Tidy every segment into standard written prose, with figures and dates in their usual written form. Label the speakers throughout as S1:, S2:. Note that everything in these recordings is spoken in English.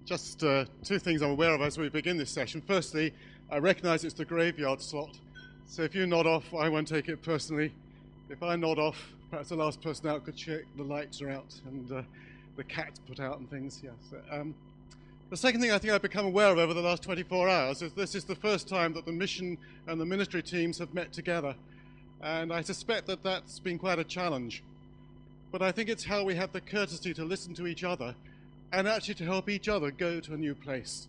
S1: Just two things I'm aware of as we begin this session. Firstly, I recognize it's the graveyard slot, so if you nod off, I won't take it personally. If I nod off, perhaps the last person out could check the lights are out and the cat's put out and things. Yes. The second thing I think I've become aware of over the last 24 hours is this is the first time that the mission and the ministry teams have met together, and I suspect that that's been quite a challenge. But I think it's how we have the courtesy to listen to each other and actually to help each other go to a new place,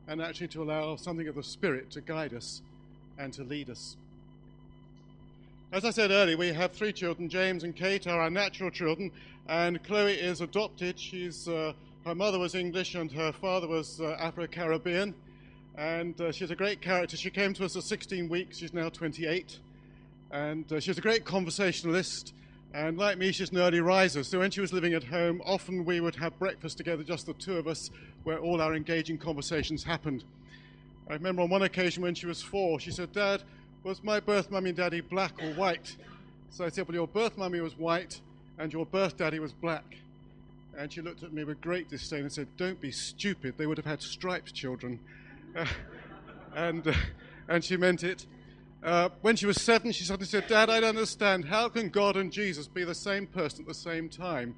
S1: and actually to allow something of the Spirit to guide us and to lead us. As I said earlier, we have three children. James and Kate are our natural children, and Chloe is adopted. Her mother was English and her father was Afro-Caribbean, and she's a great character. She came to us at 16 weeks. She's now 28, and she's a great conversationalist. And like me, she's an early riser, so when she was living at home, often we would have breakfast together, just the two of us, where all our engaging conversations happened. I remember on one occasion when she was 4, she said, "Dad, was my birth mummy and daddy black or white?" So I said, "Well, your birth mummy was white and your birth daddy was black." And she looked at me with great disdain and said, "Don't be stupid, they would have had striped children." And she meant it. When she was 7, she suddenly said, "Dad, I don't understand. How can God and Jesus be the same person at the same time?"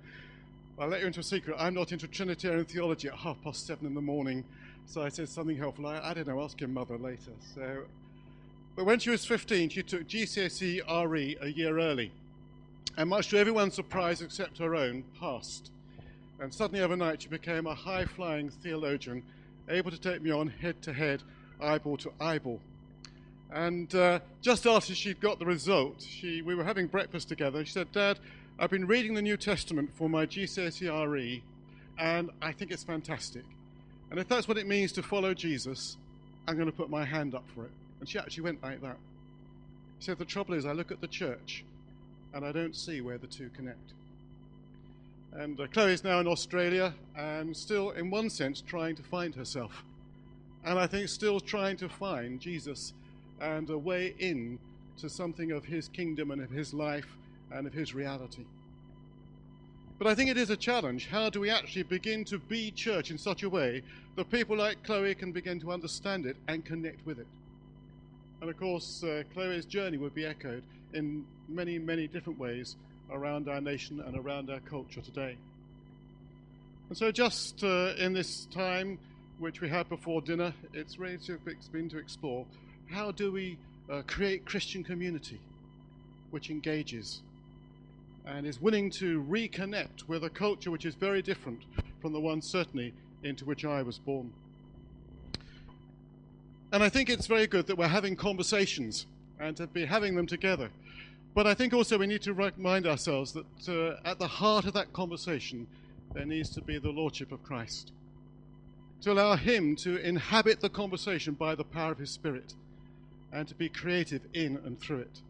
S1: I'll let you into a secret. I'm not into Trinitarian theology at 7:30 in the morning. So I said something helpful. I don't know, ask your mother later. But when she was 15, she took GCSE RE a year early. And much to everyone's surprise except her own, passed. And suddenly overnight, she became a high-flying theologian, able to take me on head-to-head, eyeball to eyeball. And just after she'd got the result, we were having breakfast together, and she said, "Dad, I've been reading the New Testament for my GCSE RE, and I think it's fantastic. And if that's what it means to follow Jesus, I'm going to put my hand up for it." And she actually went like that. She said, "The trouble is, I look at the church, and I don't see where the two connect." And Chloe is now in Australia, and still, in one sense, trying to find herself. And I think still trying to find Jesus and a way in to something of his kingdom and of his life and of his reality. But I think it is a challenge. How do we actually begin to be church in such a way that people like Chloe can begin to understand it and connect with it? And of course, Chloe's journey would be echoed in many, many different ways around our nation and around our culture today. And so just in this time which we had before dinner, it's really been to explore how do we create Christian community which engages and is willing to reconnect with a culture which is very different from the one certainly into which I was born. And I think it's very good that we're having conversations and to be having them together. But I think also we need to remind ourselves that at the heart of that conversation there needs to be the Lordship of Christ, to allow him to inhabit the conversation by the power of his Spirit, and to be creative in and through it.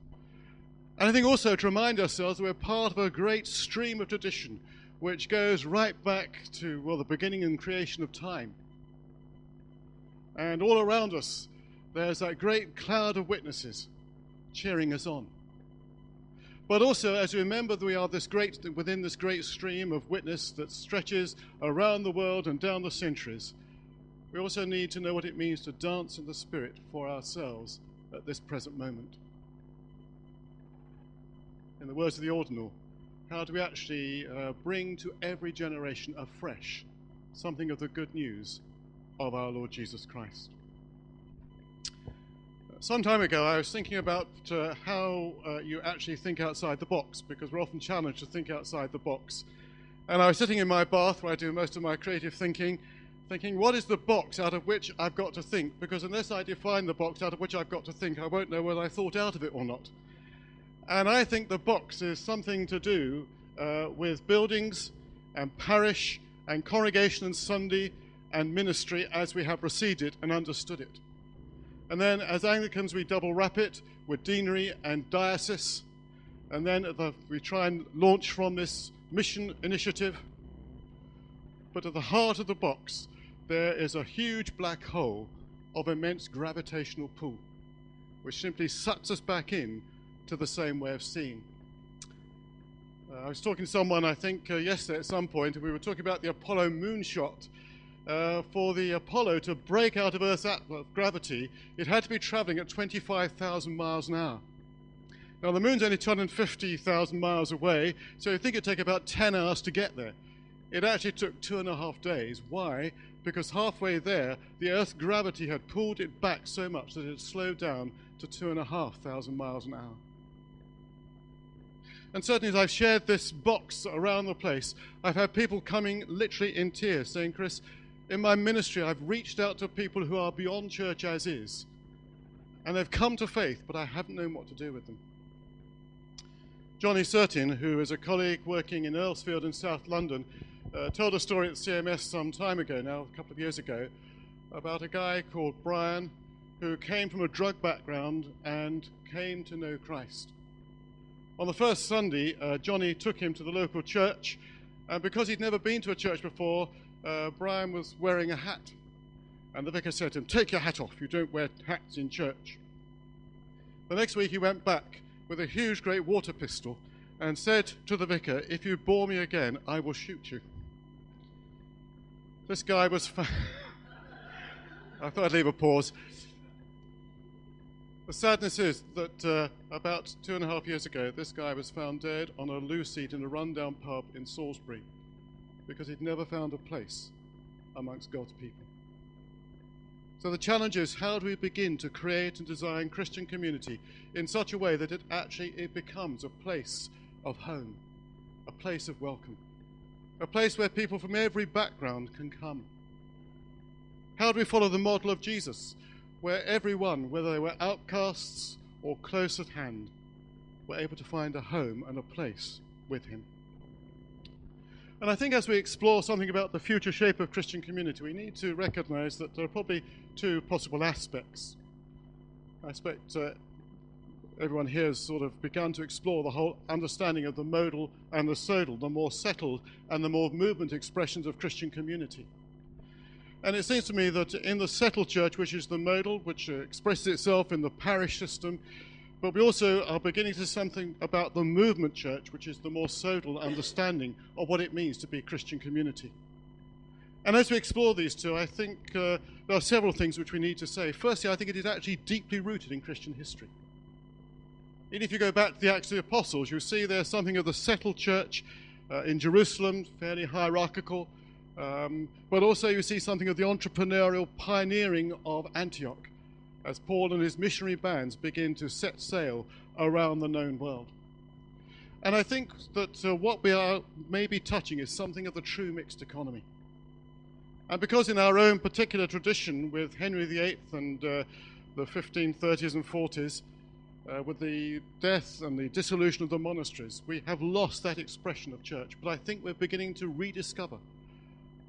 S1: And I think also to remind ourselves that we're part of a great stream of tradition which goes right back to, the beginning and creation of time. And all around us, there's that great cloud of witnesses cheering us on. But also, as we remember that we are within this great stream of witness that stretches around the world and down the centuries, we also need to know what it means to dance in the Spirit for ourselves at this present moment. In the words of the ordinal, how do we actually bring to every generation afresh something of the good news of our Lord Jesus Christ? Some time ago, I was thinking about how you actually think outside the box, because we're often challenged to think outside the box. And I was sitting in my bath where I do most of my creative thinking, what is the box out of which I've got to think? Because unless I define the box out of which I've got to think, I won't know whether I thought out of it or not. And I think the box is something to do with buildings and parish and congregation and Sunday and ministry as we have received it and understood it. And then as Anglicans, we double wrap it with deanery and diocese. And then we try and launch from this mission initiative. But at the heart of the box, there is a huge black hole of immense gravitational pull, which simply sucks us back in to the same way of seeing. I was talking to someone, I think, yesterday at some point, and we were talking about the Apollo moonshot. for the Apollo to break out of Earth's gravity, it had to be traveling at 25,000 miles an hour. Now, the moon's only 250,000 miles away, so you think it'd take about 10 hours to get there. It actually took 2.5 days. Why? Because halfway there, the Earth's gravity had pulled it back so much that it had slowed down to 2,500 miles an hour. And certainly as I've shared this box around the place, I've had people coming literally in tears saying, Chris, in my ministry I've reached out to people who are beyond church as is, and they've come to faith, but I haven't known what to do with them. Johnny Surtin, who is a colleague working in Earlsfield in South London, told a story at CMS some time ago now, a couple of years ago, about a guy called Brian who came from a drug background and came to know Christ. On the first Sunday, Johnny took him to the local church, and because he'd never been to a church before, Brian was wearing a hat. And the vicar said to him, take your hat off, you don't wear hats in church. The next week he went back with a huge great water pistol and said to the vicar, if you bore me again, I will shoot you. This guy was I thought I'd leave a pause. The sadness is that about 2.5 years ago, this guy was found dead on a loo seat in a rundown pub in Salisbury because he'd never found a place amongst God's people. So the challenge is, how do we begin to create and design Christian community in such a way that it becomes a place of home, a place of welcome, a place where people from every background can come? How do we follow the model of Jesus, where everyone, whether they were outcasts or close at hand, were able to find a home and a place with him? And I think as we explore something about the future shape of Christian community, we need to recognize that there are probably two possible aspects. I expect everyone here has sort of begun to explore the whole understanding of the modal and the sodal, the more settled and the more movement expressions of Christian community. And it seems to me that in the settled church, which is the modal, which expresses itself in the parish system, but we also are beginning to see something about the movement church, which is the more sodal understanding of what it means to be Christian community. And as we explore these two, I think there are several things which we need to say. Firstly, I think it is actually deeply rooted in Christian history. And if you go back to the Acts of the Apostles, you see there's something of the settled church in Jerusalem, fairly hierarchical, but also you see something of the entrepreneurial pioneering of Antioch as Paul and his missionary bands begin to set sail around the known world. And I think that what we are maybe touching is something of the true mixed economy. And because in our own particular tradition with Henry VIII and the 1530s and 40s, with the death and the dissolution of the monasteries, we have lost that expression of church. But I think we're beginning to rediscover.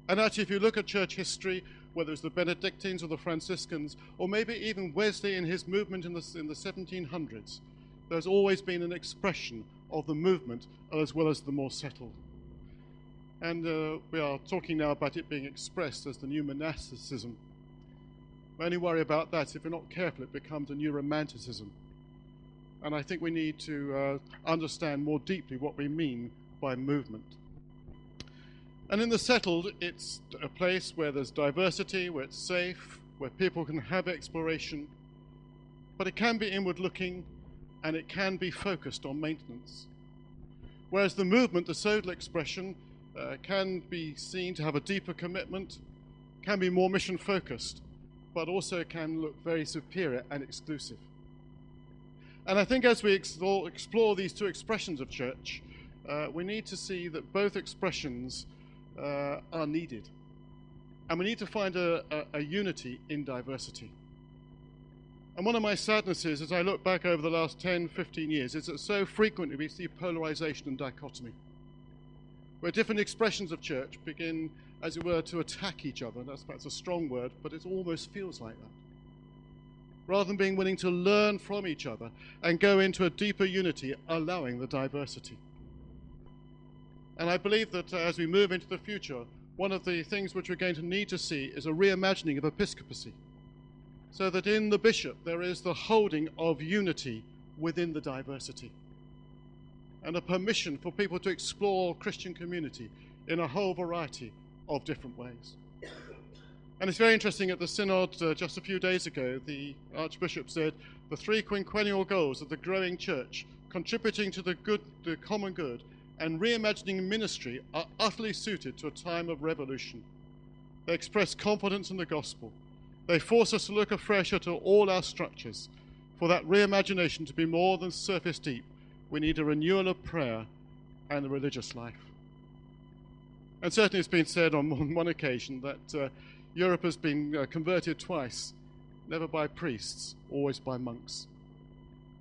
S1: And actually, if you look at church history, whether it's the Benedictines or the Franciscans, or maybe even Wesley in his movement in the 1700s, there's always been an expression of the movement as well as the more settled. And we are talking now about it being expressed as the new monasticism. We only worry about that if we're not careful, it becomes a new romanticism. And I think we need to understand more deeply what we mean by movement. And in the settled, it's a place where there's diversity, where it's safe, where people can have exploration, but it can be inward-looking and it can be focused on maintenance. Whereas the movement, the sodal expression, can be seen to have a deeper commitment, can be more mission-focused, but also can look very superior and exclusive. And I think as we explore these two expressions of church, we need to see that both expressions are needed. And we need to find a unity in diversity. And one of my sadnesses as I look back over the last 10, 15 years is that so frequently we see polarization and dichotomy, where different expressions of church begin, as it were, to attack each other. That's perhaps a strong word, but it almost feels like that. Rather than being willing to learn from each other and go into a deeper unity, allowing the diversity. And I believe that as we move into the future, one of the things which we're going to need to see is a reimagining of episcopacy, so that in the bishop there is the holding of unity within the diversity, and a permission for people to explore Christian community in a whole variety of different ways. And it's very interesting, at the synod just a few days ago, the Archbishop said the three quinquennial goals of the growing church, contributing to the common good and reimagining ministry, are utterly suited to a time of revolution. They express confidence in the gospel. They force us to look afresh at all our structures. For that reimagination to be more than surface deep, we need a renewal of prayer and the religious life. And certainly it's been said on one occasion that Europe has been converted twice, never by priests, always by monks.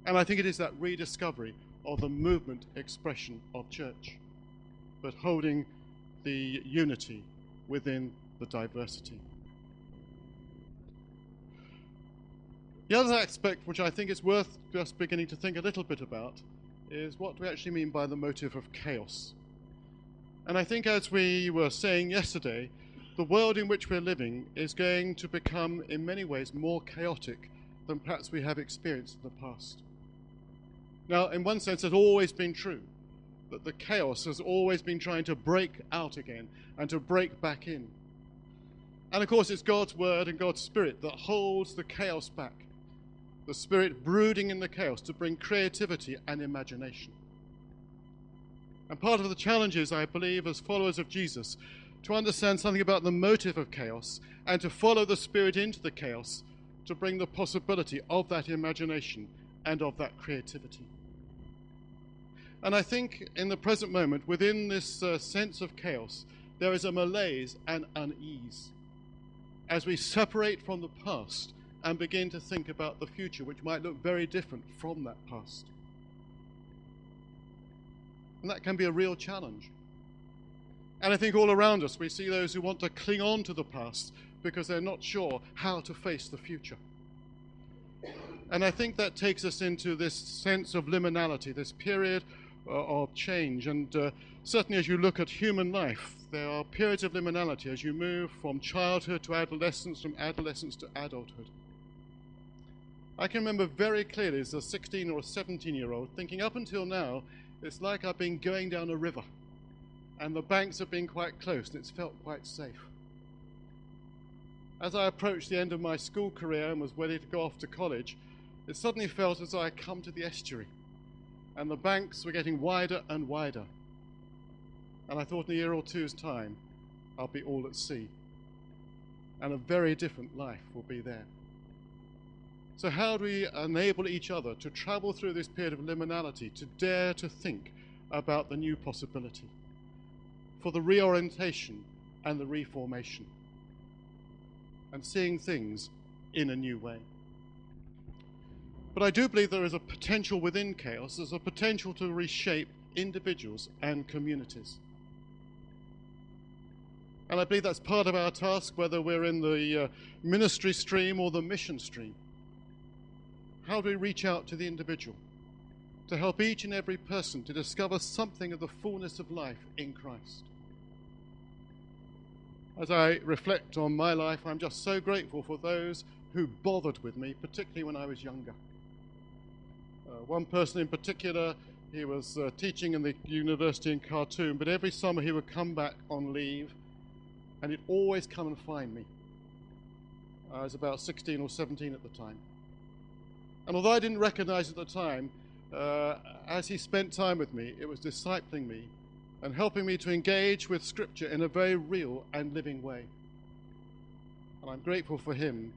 S1: And I think it is that rediscovery of the movement expression of church, but holding the unity within the diversity. The other aspect which I think is worth just beginning to think a little bit about is what do we actually mean by the motive of chaos. And I think, as we were saying yesterday, the world in which we're living is going to become in many ways more chaotic than perhaps we have experienced in the past. Now, in one sense, it's always been true that the chaos has always been trying to break out again and to break back in. And of course, it's God's word and God's spirit that holds the chaos back, the spirit brooding in the chaos to bring creativity and imagination. And part of the challenge is, I believe, as followers of Jesus, to understand something about the motive of chaos and to follow the spirit into the chaos to bring the possibility of that imagination and of that creativity. And I think in the present moment, within this sense of chaos, there is a malaise and unease as we separate from the past and begin to think about the future, which might look very different from that past. And that can be a real challenge. And I think all around us we see those who want to cling on to the past because they're not sure how to face the future. And I think that takes us into this sense of liminality, this period of change. And certainly as you look at human life, there are periods of liminality as you move from childhood to adolescence, from adolescence to adulthood. I can remember very clearly as a 16 or a 17-year-old thinking, up until now, it's like I've been going down a river and the banks have been quite close and it's felt quite safe. As I approached the end of my school career and was ready to go off to college, it suddenly felt as though I had come to the estuary and the banks were getting wider and wider. And I thought in a year or two's time, I'll be all at sea. And a very different life will be there. So how do we enable each other to travel through this period of liminality, to dare to think about the new possibility, for the reorientation and the reformation, and seeing things in a new way? But I do believe there is a potential within chaos. There's a potential to reshape individuals and communities. And I believe that's part of our task, whether we're in the ministry stream or the mission stream. How do we reach out to the individual to help each and every person to discover something of the fullness of life in Christ? As I reflect on my life, I'm just so grateful for those who bothered with me, particularly when I was younger. One person in particular, he was teaching in the university in Khartoum, but every summer he would come back on leave and he'd always come and find me. I was about 16 or 17 at the time. And although I didn't recognize at the time, as he spent time with me, it was discipling me and helping me to engage with Scripture in a very real and living way. And I'm grateful for him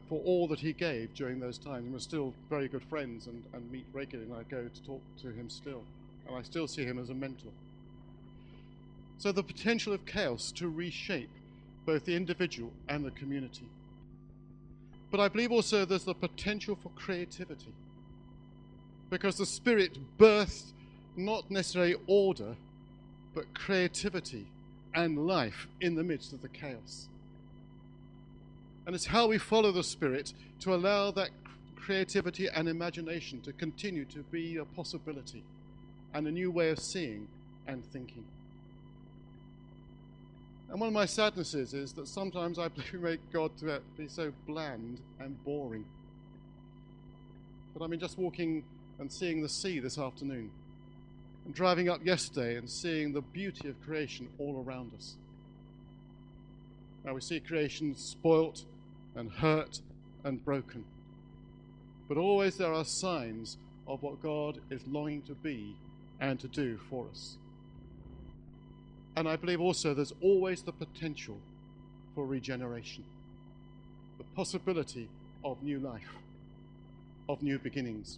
S1: for all that he gave during those times. And we're still very good friends and meet regularly, and I go to talk to him still. And I still see him as a mentor. So the potential of chaos to reshape both the individual and the community. But I believe also there's the potential for creativity, because the Spirit birthed not necessarily order, but creativity and life in the midst of the chaos. And it's how we follow the Spirit to allow that creativity and imagination to continue to be a possibility and a new way of seeing and thinking. And one of my sadnesses is that sometimes I believe we make God to be so bland and boring. But I mean, just walking and seeing the sea this afternoon, and driving up yesterday and seeing the beauty of creation all around us. Now we see creation spoilt and hurt and broken. But always there are signs of what God is longing to be and to do for us. And I believe also there's always the potential for regeneration, the possibility of new life, of new beginnings.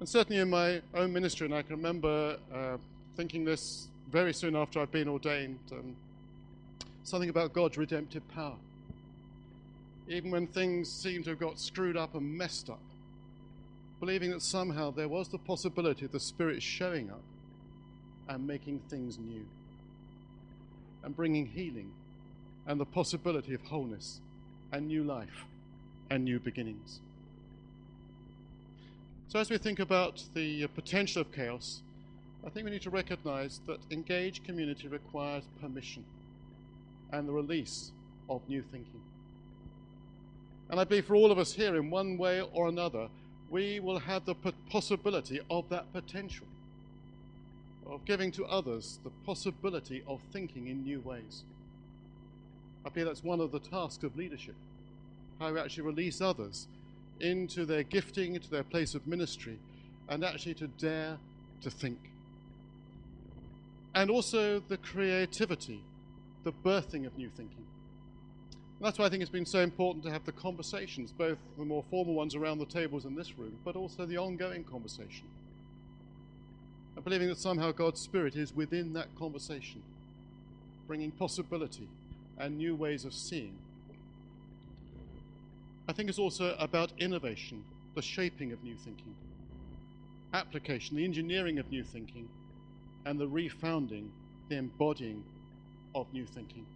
S1: And certainly in my own ministry, and I can remember thinking this very soon after I'd been ordained, something about God's redemptive power. Even when things seemed to have got screwed up and messed up, believing that somehow there was the possibility of the Spirit showing up and making things new, and bringing healing and the possibility of wholeness and new life and new beginnings. So as we think about the potential of chaos, I think we need to recognize that engaged community requires permission and the release of new thinking. And I believe for all of us here, in one way or another, we will have the possibility of that potential, of giving to others the possibility of thinking in new ways. I believe that's one of the tasks of leadership, how we actually release others into their gifting, into their place of ministry, and actually to dare to think. And also the creativity, the birthing of new thinking. And that's why I think it's been so important to have the conversations, both the more formal ones around the tables in this room, but also the ongoing conversation. And believing that somehow God's Spirit is within that conversation, bringing possibility and new ways of seeing. I think it's also about innovation, the shaping of new thinking, application, the engineering of new thinking, and the refounding, the embodying of new thinking.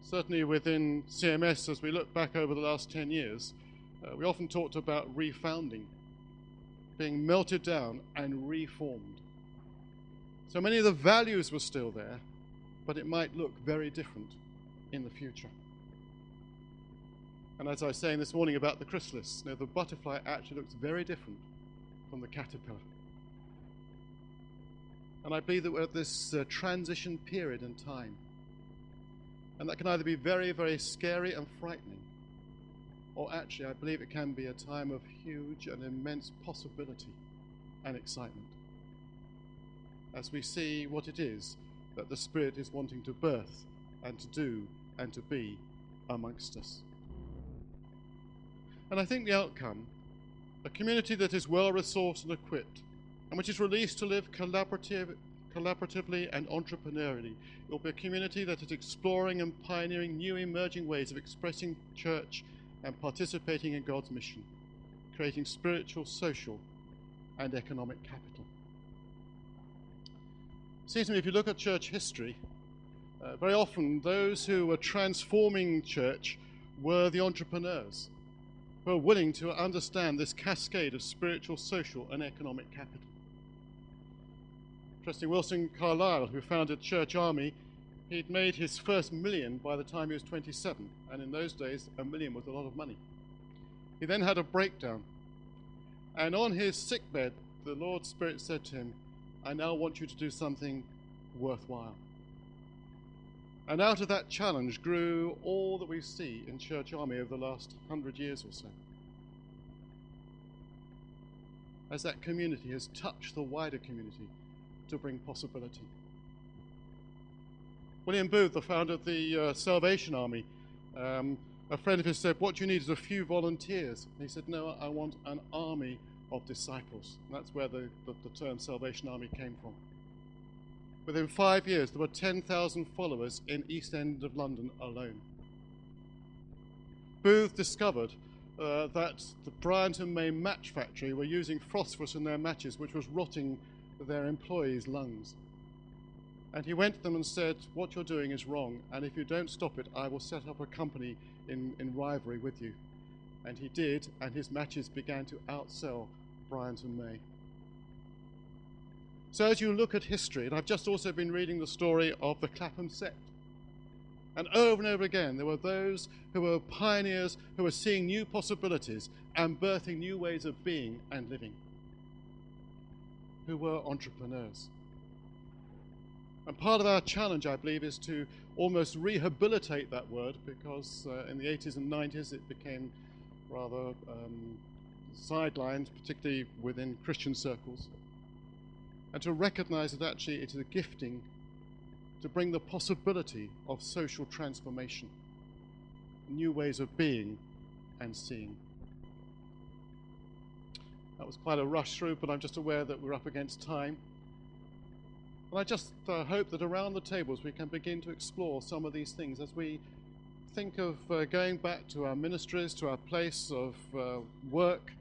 S1: Certainly within CMS, as we look back over the last 10 years, we often talked about refounding, being melted down and reformed. So many of the values were still there, but it might look very different in the future. And as I was saying this morning about the chrysalis, the butterfly actually looks very different from the caterpillar. And I believe that we're at this transition period in time. And that can either be very, very scary and frightening, or actually I believe it can be a time of huge and immense possibility and excitement, as we see what it is that the Spirit is wanting to birth and to do and to be amongst us. And I think the outcome, a community that is well-resourced and equipped, and which is released to live collaboratively and entrepreneurially, it will be a community that is exploring and pioneering new emerging ways of expressing church and participating in God's mission, creating spiritual, social, and economic capital. It seems to me if you look at church history, very often those who were transforming church were the entrepreneurs who are willing to understand this cascade of spiritual, social, and economic capital. Interesting, Wilson Carlyle, who founded Church Army, he'd made his first million by the time he was 27, and in those days, $1 million was a lot of money. He then had a breakdown, and on his sickbed, the Lord's Spirit said to him, I now want you to do something worthwhile. And out of that challenge grew all that we see in Church Army over the last 100 years or so, as that community has touched the wider community to bring possibility. William Booth, the founder of the Salvation Army, a friend of his said, what you need is a few volunteers. And he said, no, I want an army of disciples. And that's where the term Salvation Army came from. Within 5 years, there were 10,000 followers in East End of London alone. Booth discovered that the Bryant and May match factory were using phosphorus in their matches, which was rotting their employees' lungs. And he went to them and said, what you're doing is wrong, and if you don't stop it, I will set up a company in rivalry with you. And he did, and his matches began to outsell Bryant and May. So as you look at history, and I've just also been reading the story of the Clapham sect, and over again there were those who were pioneers, who were seeing new possibilities and birthing new ways of being and living, who were entrepreneurs. And part of our challenge, I believe, is to almost rehabilitate that word, because in the 80s and 90s it became rather sidelined, particularly within Christian circles. And to recognize that actually it is a gifting to bring the possibility of social transformation, new ways of being and seeing. That was quite a rush through, but I'm just aware that we're up against time. And I just hope that around the tables we can begin to explore some of these things as we think of going back to our ministries, to our place of work,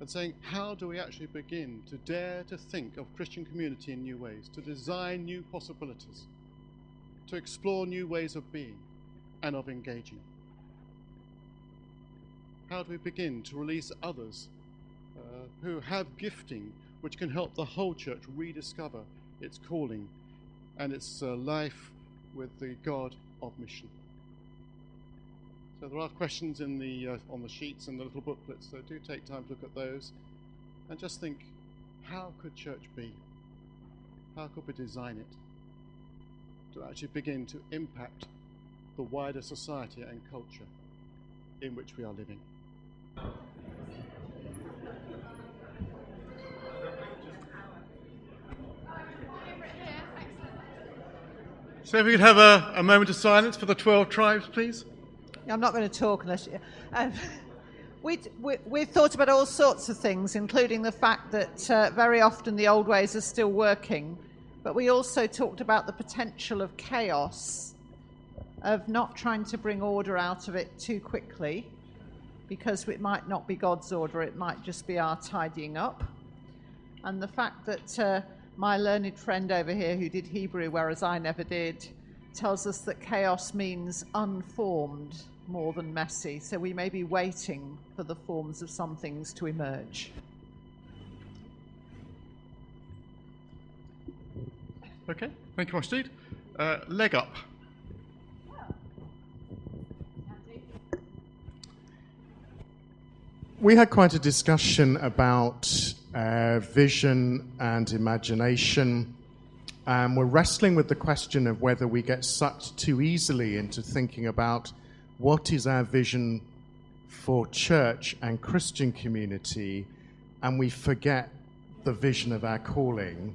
S1: and saying, how do we actually begin to dare to think of Christian community in new ways, to design new possibilities, to explore new ways of being and of engaging? How do we begin to release others who have gifting which can help the whole church rediscover its calling and its life with the God of mission? So there are questions in the on the sheets and the little booklets, so do take time to look at those and just think, how could church be? How could we design it to actually begin to impact the wider society and culture in which we are living? So if we could have a moment of silence for the 12 tribes, please.
S2: I'm not going to talk unless you... We've thought about all sorts of things, including the fact that very often the old ways are still working, but we also talked about the potential of chaos, of not trying to bring order out of it too quickly, because it might not be God's order, it might just be our tidying up. And the fact that my learned friend over here who did Hebrew, whereas I never did, tells us that chaos means unformed more than messy. So we may be waiting for the forms of some things to emerge.
S1: Okay, thank you, Rashid. Leg up.
S3: We had quite a discussion about vision and imagination. We're wrestling with the question of whether we get sucked too easily into thinking about what is our vision for church and Christian community, and we forget the vision of our calling,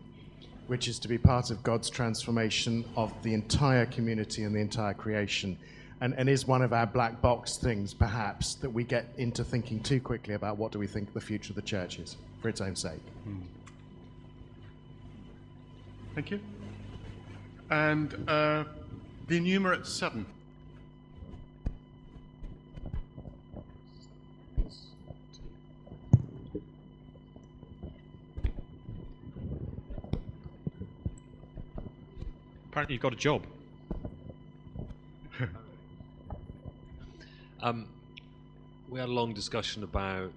S3: which is to be part of God's transformation of the entire community and the entire creation. And is one of our black box things, perhaps, that we get into thinking too quickly about what do we think the future of the church is for its own sake.
S1: Thank you. And the enumerate 7.
S4: Apparently you've got a job. We had a long discussion about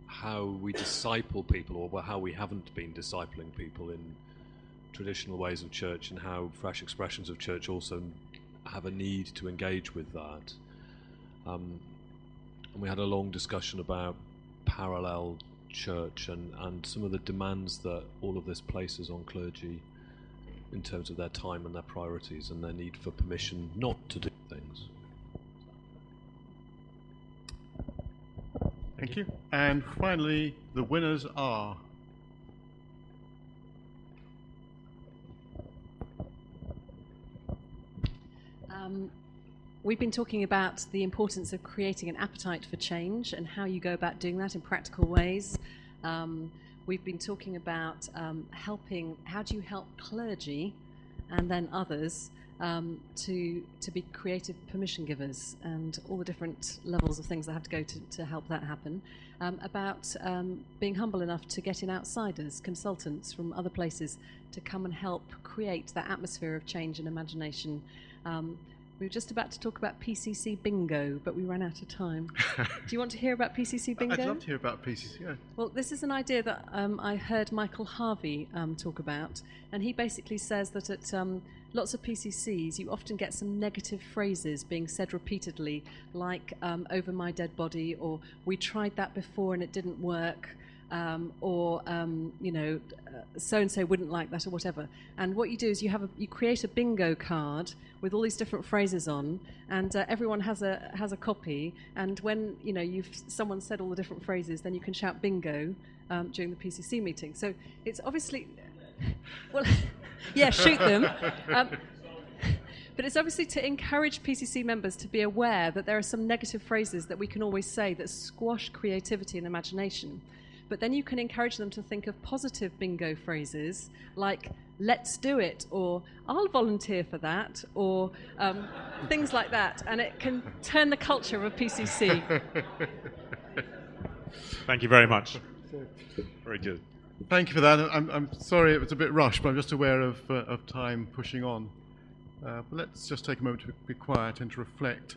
S4: how we disciple people, or how we haven't been discipling people in traditional ways of church, and how fresh expressions of church also have a need to engage with that. And we had a long discussion about parallel church and some of the demands that all of this places on clergy in terms of their time and their priorities and their need for permission not to do things.
S1: Thank you. And finally, the winners are...
S5: We've been talking about the importance of creating an appetite for change and how you go about doing that in practical ways. We've been talking about how do you help clergy and then others to be creative permission givers, and all the different levels of things that have to go to help that happen. About being humble enough to get in outsiders, consultants from other places, to come and help create that atmosphere of change and imagination. We were just about to talk about PCC bingo, but we ran out of time. Do you want to hear about PCC bingo?
S1: I'd love to hear about PCC, yeah.
S5: Well, this is an idea that I heard Michael Harvey talk about, and he basically says that at lots of PCCs you often get some negative phrases being said repeatedly, like over my dead body, or we tried that before and it didn't work. or so and so wouldn't like that, or whatever. And what you do is you create a bingo card with all these different phrases on, and everyone has a copy. And when someone said all the different phrases, then you can shout bingo during the PCC meeting. So it's obviously, well, yeah, shoot them. But it's obviously to encourage PCC members to be aware that there are some negative phrases that we can always say that squash creativity and imagination. But then you can encourage them to think of positive bingo phrases like, let's do it, or I'll volunteer for that, or things like that. And it can turn the culture of a PCC.
S6: Thank you very much. Very good.
S1: Thank you for that. I'm sorry it was a bit rushed, but I'm just aware of time pushing on. But let's just take a moment to be quiet and to reflect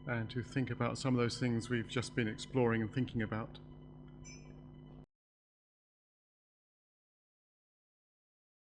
S1: and to think about some of those things we've just been exploring and thinking about.